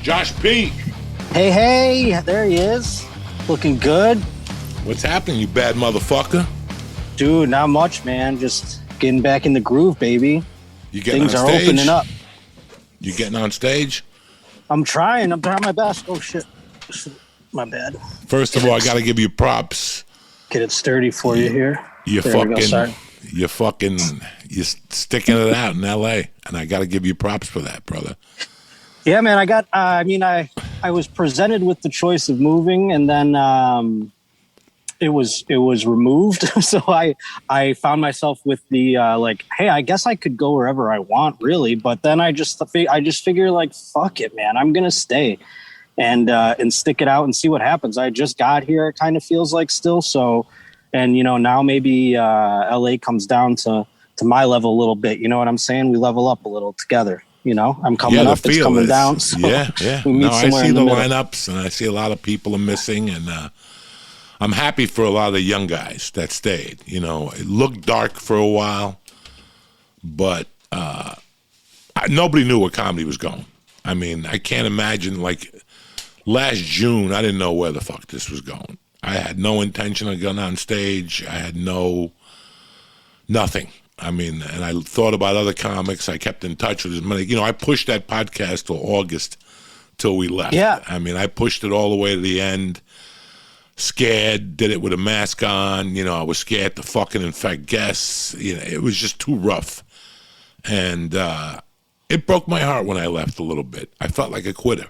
Josh P. Hey, there he is. Looking good. What's happening, you bad motherfucker? Dude, not much, man. Just getting back in the groove, baby. You getting Things on are stage? opening up. You getting on stage? I'm trying my best. Oh, shit. My bad. First of all, I got to give you props. Get it sturdy for you here. You're sticking it out in L.A., and I got to give you props for that, brother. Yeah, man. I was presented with the choice of moving, and then it was removed. So I found myself with the hey, I guess I could go wherever I want, really. But then I just figure like, fuck it, man. I'm gonna stay and stick it out and see what happens. I just got here. It kind of feels like still so, and now maybe LA comes down to my level a little bit. You know what I'm saying? We level up a little together. I'm coming up, it's coming down. So yeah. I see the lineups, and I see a lot of people are missing, and I'm happy for a lot of the young guys that stayed. It looked dark for a while, but nobody knew where comedy was going. I mean, I can't imagine, like, last June, I didn't know where the fuck this was going. I had no intention of going on stage. I had nothing. I mean, and I thought about other comics. I kept in touch with as many. I pushed that podcast till August, till we left. Yeah. I mean, I pushed it all the way to the end. Scared, did it with a mask on. I was scared to fucking infect guests. It was just too rough. And it broke my heart when I left a little bit. I felt like a quitter,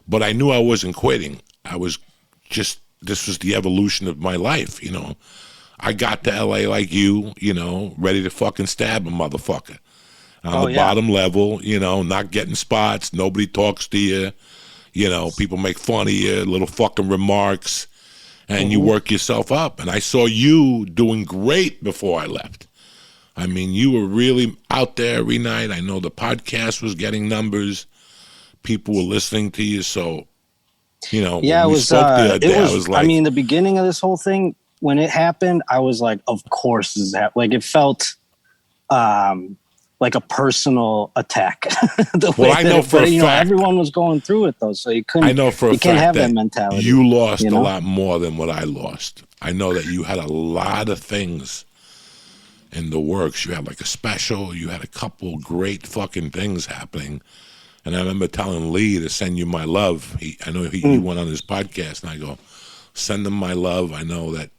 But I knew I wasn't quitting. I was just, this was the evolution of my life, I got to L.A. like you, ready to fucking stab a motherfucker. On the bottom level, not getting spots. Nobody talks to you. People make fun of you, little fucking remarks, and you work yourself up. And I saw you doing great before I left. I mean, you were really out there every night. I know the podcast was getting numbers. People were listening to you. So, when we spoke the other day, I was like... the beginning of this whole thing, when it happened, I was like, of course this is happening. Like, it felt like a personal attack. I know for a fact. Everyone was going through it, though, so you couldn't. I know for a fact can't have that mentality. You lost a lot more than what I lost. I know that you had a lot of things in the works. You had like a special. You had a couple great fucking things happening. And I remember telling Lee to send you my love. He went on his podcast, and I go, send him my love. I know that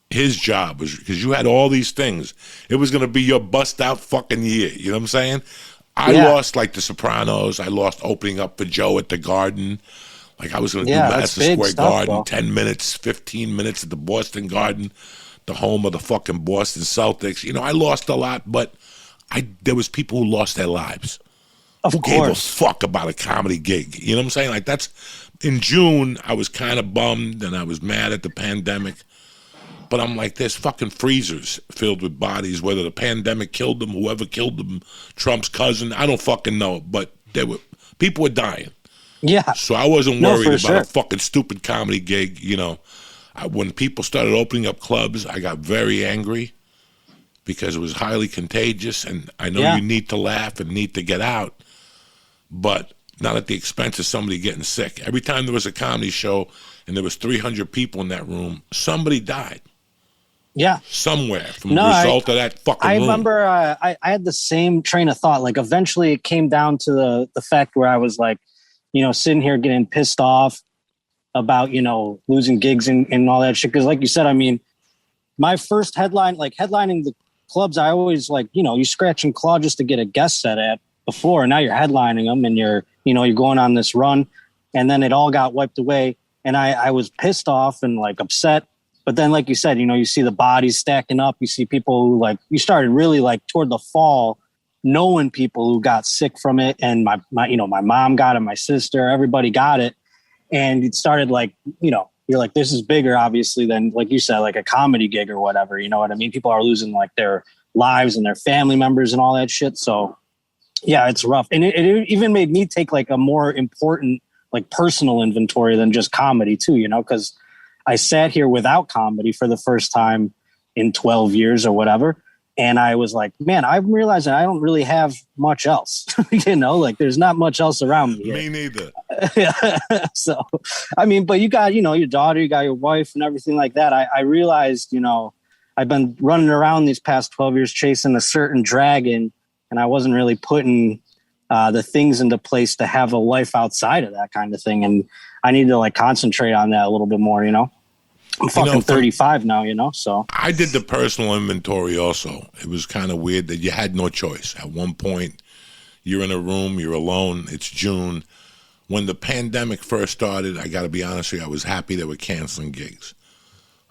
his job was, because you had all these things. It was going to be your bust out fucking year. You know what I'm saying? I lost like The Sopranos. I lost opening up for Joe at the Garden. Like I was going to do Madison Square Garden, bro. 10 minutes, 15 minutes at the Boston Garden, the home of the fucking Boston Celtics. I lost a lot, but there was people who lost their lives. Who gave a fuck about a comedy gig? You know what I'm saying? Like that's, in June, I was kind of bummed and I was mad at the pandemic. But I'm like, there's fucking freezers filled with bodies, whether the pandemic killed them, whoever killed them, Trump's cousin, I don't fucking know. But people were dying. Yeah. So I wasn't worried about a fucking stupid comedy gig. When people started opening up clubs, I got very angry because it was highly contagious. And I know you need to laugh and need to get out, but not at the expense of somebody getting sick. Every time there was a comedy show and there was 300 people in that room, somebody died. Yeah. Somewhere from the result of that fucking room. I remember I had the same train of thought. Like eventually it came down to the fact where I was like, sitting here getting pissed off about, losing gigs and all that shit. Because like you said, my first headlining the clubs, I always you scratch and claw just to get a guest set at before. And now you're headlining them and you're going on this run. And then it all got wiped away. And I was pissed off and upset. But then, like you said, you see the bodies stacking up. You see people who you started really toward the fall, knowing people who got sick from it. And my mom got it, my sister, everybody got it. And it started you're like, this is bigger, obviously, than, like you said, like a comedy gig or whatever. You know what I mean? People are losing their lives and their family members and all that shit. So yeah, it's rough. And it even made me take a more important, personal inventory than just comedy too, because I sat here without comedy for the first time in 12 years or whatever. And I was like, man, I'm realizing I don't really have much else. You know, like there's not much else around me. Me neither. So, I mean, but you got, you know, your daughter, you got your wife and everything like that. I realized, you know, I've been running around these past 12 years chasing a certain dragon, and I wasn't really putting the things into place to have a life outside of that kind of thing. And I need to like concentrate on that a little bit more, you know? I'm fucking 35 now, you know, so. I did the personal inventory also. It was kind of weird that you had no choice. At one point, you're in a room, you're alone, it's June. When the pandemic first started, I got to be honest with you, I was happy they were canceling gigs.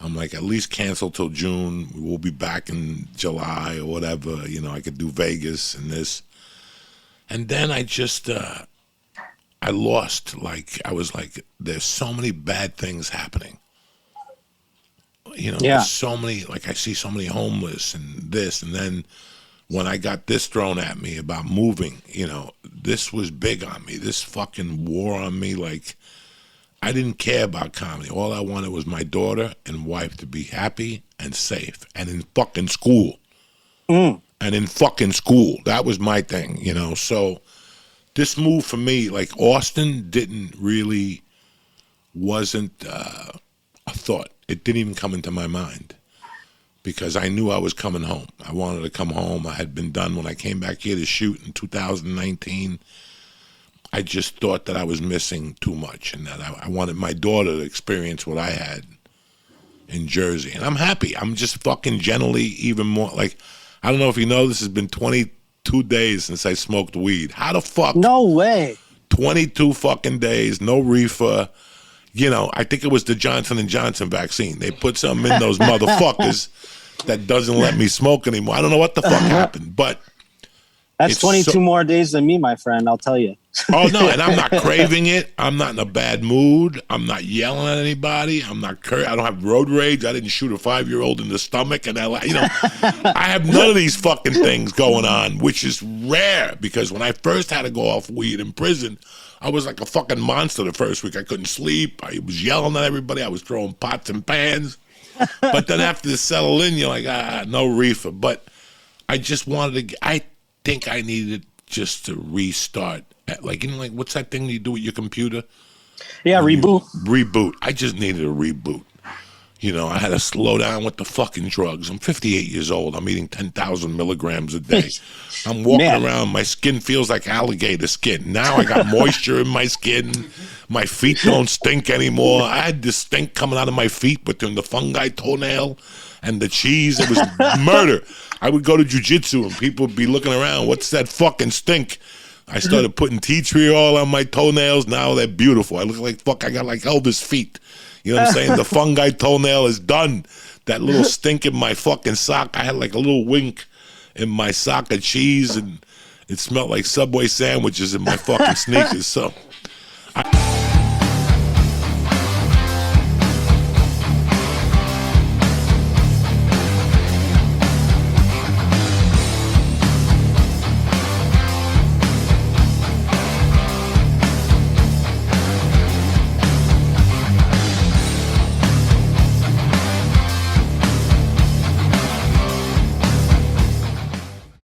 I'm like, at least cancel till June. We'll be back in July or whatever. You know, I could do Vegas and this. And then I just, I lost. Like, I was like, there's so many bad things happening. You know, there's so many, like I see so many homeless and this. And then when I got this thrown at me about moving, you know, this was big on me. This fucking wore on me. Like, I didn't care about comedy. All I wanted was my daughter and wife to be happy and safe and in fucking school. And in fucking school. That was my thing, you know. So this move for me, like Austin wasn't a thought. It didn't even come into my mind because I knew I was coming home. I wanted to come home. I had been done when I came back here to shoot in 2019. I just thought that I was missing too much and that I wanted my daughter to experience what I had in Jersey. And I'm happy. I'm just fucking generally even more like, I don't know if you know, this has been 22 days since I smoked weed. How the fuck? No way. 22 fucking days, no reefer. You know, I think it was the Johnson & Johnson vaccine. They put something in those motherfuckers that doesn't let me smoke anymore. I don't know what the fuck happened, but that's 22 more days than me, my friend, I'll tell you. Oh, no, and I'm not craving it. I'm not in a bad mood. I'm not yelling at anybody. I don't have road rage. I didn't shoot a 5-year-old in the stomach. And you know, I have none of these fucking things going on, which is rare because when I first had to go off weed in prison, I was like a fucking monster the first week. I couldn't sleep. I was yelling at everybody. I was throwing pots and pans. But then after you settle in, you're like, no reefer. But I just wanted to, I think I needed just to restart. Like, you know, like what's that thing you do with your computer? Yeah, reboot. Reboot. I just needed a reboot. You know, I had to slow down with the fucking drugs. I'm 58 years old. I'm eating 10,000 milligrams a day. I'm walking around. My skin feels like alligator skin. Now I got moisture in my skin. My feet don't stink anymore. I had this stink coming out of my feet between the fungi toenail and the cheese. It was murder. I would go to jiu-jitsu and people would be looking around. What's that fucking stink? I started putting tea tree oil on my toenails. Now they're beautiful. I look like I got like Elvis feet. You know what I'm saying? The fungi toenail is done. That little stink in my fucking sock. I had like a little wink in my sock of cheese, and it smelled like Subway sandwiches in my fucking sneakers. So